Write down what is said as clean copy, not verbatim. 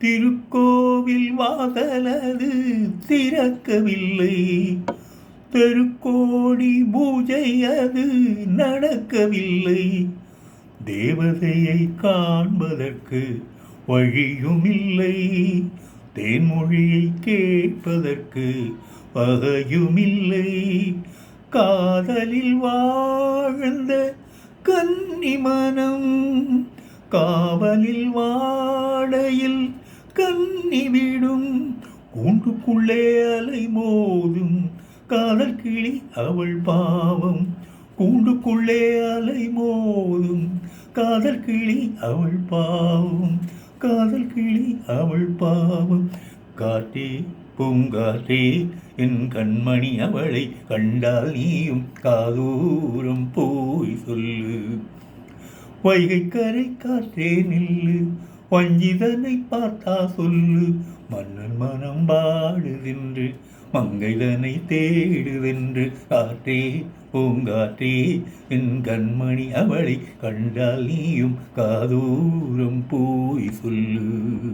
திருக்கோவில் வாசலது திறக்கவில்லை. தெருக்கோடி பூஜை அது நடக்கவில்லை. தேவதையை காண்பதற்கு வழியுமில்லை. தேன்மொழியை கேட்பதற்கு வகையுமில்லை. காதலில் வாழ்ந்த கன்னிமனம் காவலில் வாடையில் கன்னிவிடும். கூண்டுக்குள்ளே அலை மோதும் காதல் கிளி அவள் பாவம். கூண்டுக்குள்ளே அலை மோதும் காதல் கிளி அவள் பாவம். காதல் கிளி அவள் பாவம். காற்றே பூங்காற்றே என் கண்மணி அவளை கண்டால் நீயும் காதூரம் போய் சொல்லு. வைகை கரை காற்றே நில்லு, வஞ்சிதனை பார்த்தா சொல்லு. மன்னன் மனம் பாடுதென்று மங்கைதனை தேடுதென்று. காற்றே பூங்காற்றே என் கண்மணி அவளை கண்டால் நீயும் காதூரம் போய் சொல்லு.